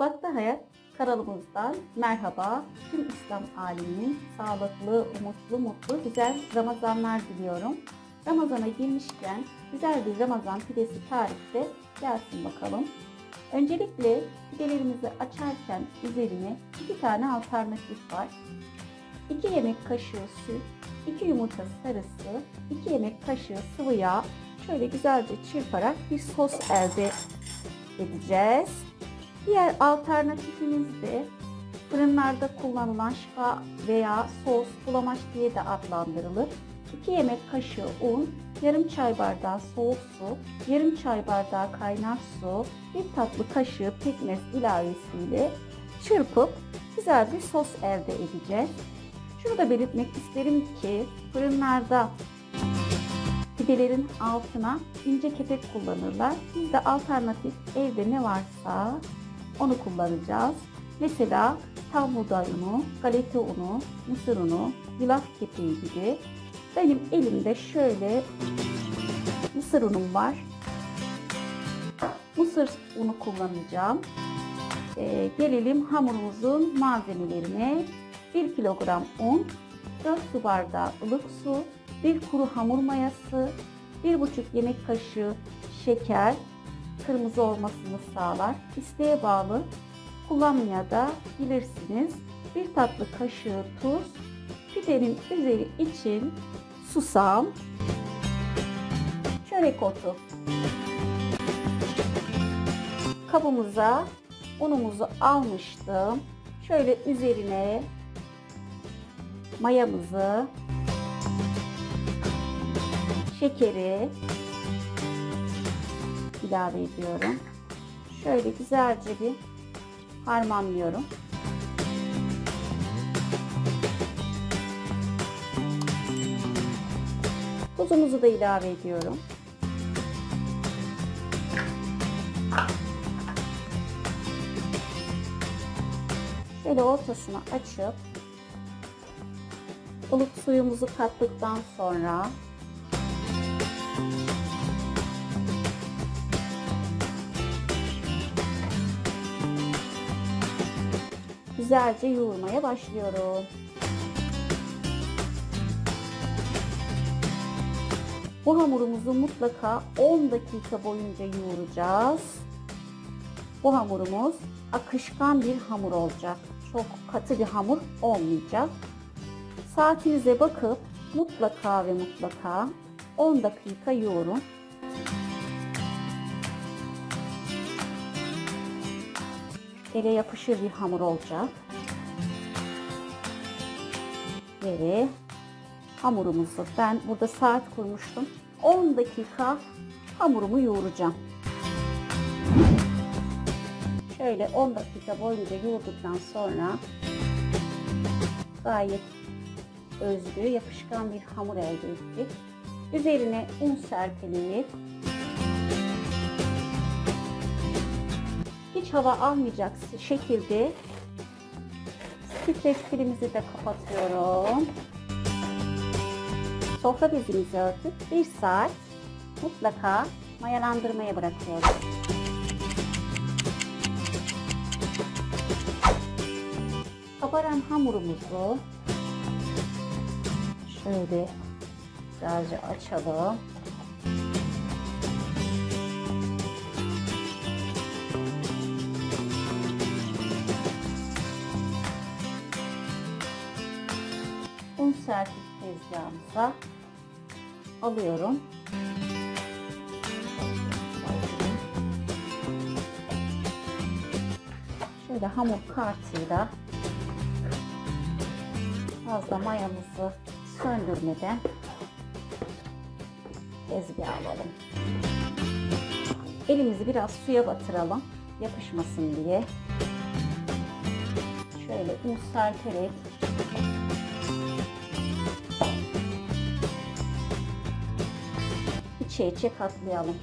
Mutfakta Hayat kanalımızdan merhaba. Tüm İslam aleminin sağlıklı, umutlu, mutlu, güzel Ramazanlar diliyorum. Ramazana girmişken güzel bir Ramazan pidesi tarifi de gelsin bakalım. Öncelikle pidelerimizi açarken üzerine 2 tane alternatif var. 2 yemek kaşığı süt, 2 yumurta sarısı, 2 yemek kaşığı sıvı yağ şöyle güzelce çırparak bir sos elde edeceğiz. Diğer alternatifimiz de fırınlarda kullanılan şifa veya sos, bulamaç diye de adlandırılır. 2 yemek kaşığı un, yarım çay bardağı soğuk su, yarım çay bardağı kaynar su, 1 tatlı kaşığı pekmez ilavesiyle çırpıp güzel bir sos elde edeceğiz. Şunu da belirtmek isterim ki fırınlarda pidelerin altına ince kepek kullanırlar. Biz de alternatif evde ne varsa onu kullanacağız. Mesela tam buğday unu, galeta unu, mısır unu, yulaf kepeği gibi. Benim elimde şöyle mısır unum var. Mısır unu kullanacağım. Gelelim hamurumuzun malzemelerine. 1 kilogram un, 4 su bardağı ılık su, 1 kuru hamur mayası, 1,5 yemek kaşığı şeker, kırmızı olmasını sağlar. İsteğe bağlı kullanmayabilirsiniz. 1 tatlı kaşığı tuz, pidenin üzeri için susam, çörek otu. Kabımıza unumuzu almıştım. Şöyle üzerine mayamızı, şekeri ilave ediyorum. Şöyle güzelce bir harmanlıyorum. Tuzumuzu da ilave ediyorum. Şöyle ortasını açıp ılık suyumuzu kattıktan sonra güzelce yoğurmaya başlıyorum. Bu hamurumuzu mutlaka 10 dakika boyunca yoğuracağız. Bu hamurumuz akışkan bir hamur olacak. Çok katı bir hamur olmayacak. Saatinize bakıp mutlaka ve mutlaka 10 dakika yoğurun. Ele yapışır bir hamur olacak. Ve hamurumuzu ben burada saat kurmuştum. 10 dakika hamurumu yoğuracağım. Şöyle 10 dakika boyunca yoğurduktan sonra gayet özgü, yapışkan bir hamur elde ettik. Üzerine un serpileyip hiç hava almayacak şekilde streç filmimizi de kapatıyorum. Sofra bezimizi örtüp 1 saat mutlaka mayalandırmaya bırakıyoruz. Kabaran hamurumuzu şöyle güzelce açalım. Un serpip tezgahımıza alıyorum. Şöyle hamur kartıyla fazla mayamızı söndürmeden tezgaha alalım. Elimizi biraz suya batıralım yapışmasın diye. Şöyle un serperek içe katlayalım.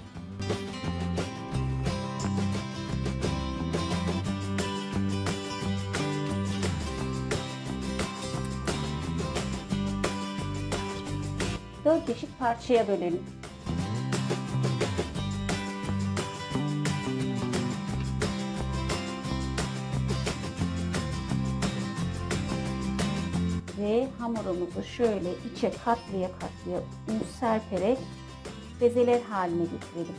Dört eşit parçaya bölelim. Ve hamurumuzu şöyle içe katlıya katlıya un serperek bezeler haline getirelim.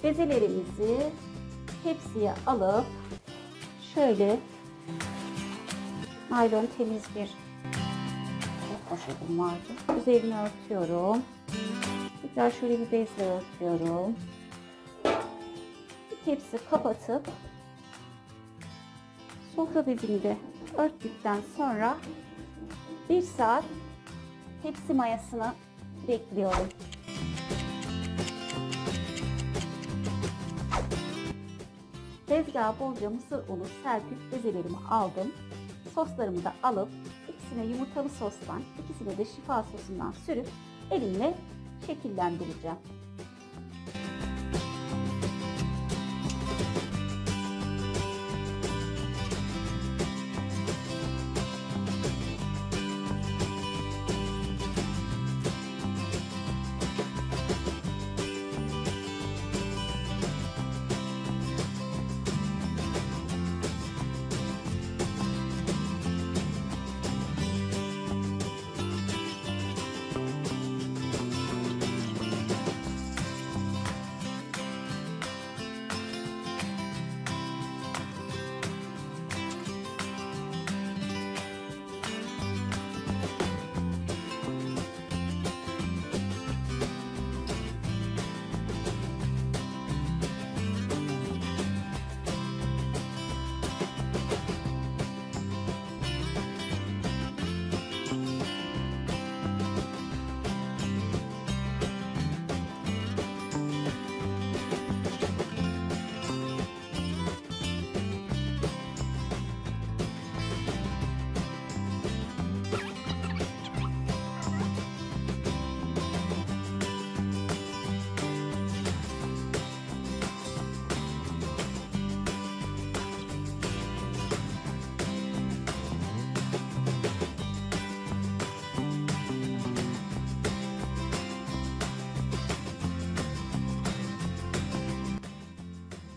Bezelerimizi tepsiye alıp şöyle naylon temiz bir poşetim vardı. Üzerine örtüyorum. Tekrar şöyle bir bezle örtüyorum. Bir tepsi kapatıp sofra bezini örttükten sonra 1 saat tepsi mayasını bekliyorum. Tezgaha bolca mısır unu serpip bezelerimi aldım. Soslarımı da alıp ikisine yumurtalı sostan, ikisine de şifa sosundan sürüp elimle şekillendireceğim.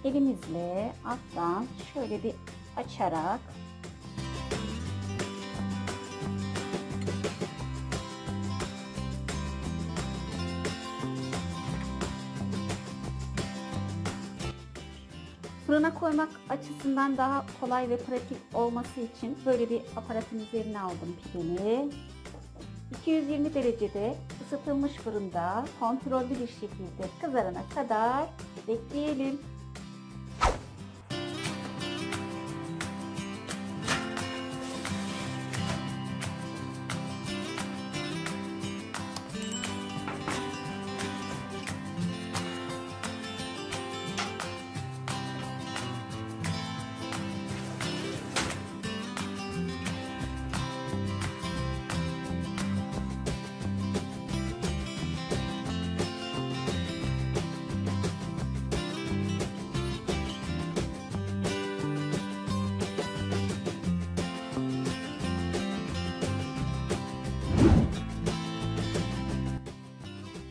Elimizle alttan şöyle bir açarak fırına koymak açısından daha kolay ve pratik olması için böyle bir aparatın üzerine aldım pidemi. 220 derecede ısıtılmış fırında kontrollü bir şekilde kızarana kadar bekleyelim.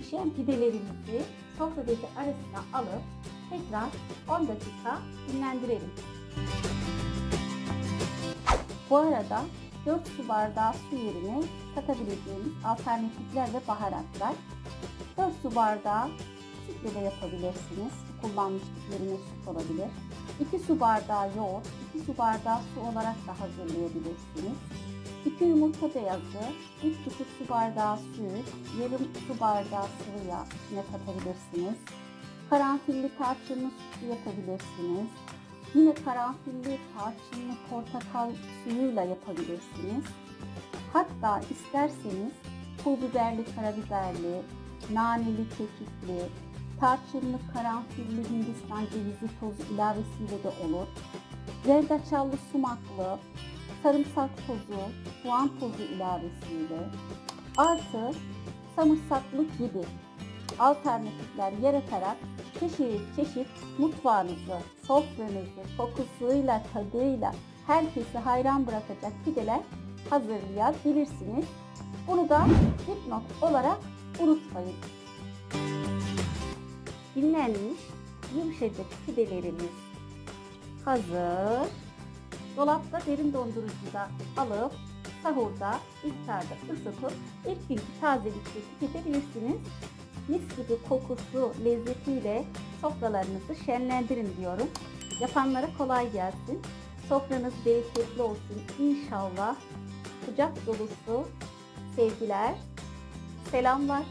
Pişen pidelerimizi sofra bezi arasına alıp tekrar 10 dakika dinlendirelim. Bu arada 4 su bardağı su yerine katabileceğimiz alternatifler ve baharatlar. 4 su bardağı sütle de yapabilirsiniz. Kullanmıştık yerine süt olabilir. 2 su bardağı yoğurt, 2 su bardağı su olarak da hazırlayabilirsiniz. 2 yumurta beyazı, 3,5 su bardağı süt, yarım su bardağı sıvı yağ içine katabilirsiniz. Karanfilli tarçınlı sütü yapabilirsiniz. Yine karanfilli tarçınlı portakal suyuyla yapabilirsiniz. Hatta isterseniz pul biberli, karabiberli, naneli, kekikli, tarçınlı, karanfilli Hindistan cevizi tozu ilavesiyle de olur. Zerdeçallı sumaklı, sarımsak tozu, soğan tozu ilavesiyle artı samırsaklık gibi alternatifler yaratarak çeşit çeşit mutfağınızı, sofranızı kokusuyla, tadıyla herkesi hayran bırakacak pideler hazırlayabilirsiniz. Bunu da dipnot olarak unutmayın. Dinlenmiş yumuşacık pidelerimiz hazır. Dolapta derin dondurucuda alıp sahurda, iftarda ısıtıp ilk günkü tazelikle tüketebilirsiniz. Mis gibi kokusu, lezzetiyle sofralarınızı şenlendirin diyorum. Yapanlara kolay gelsin. Sofranız bereketli olsun inşallah. Kucak dolusu sevgiler, selamlar.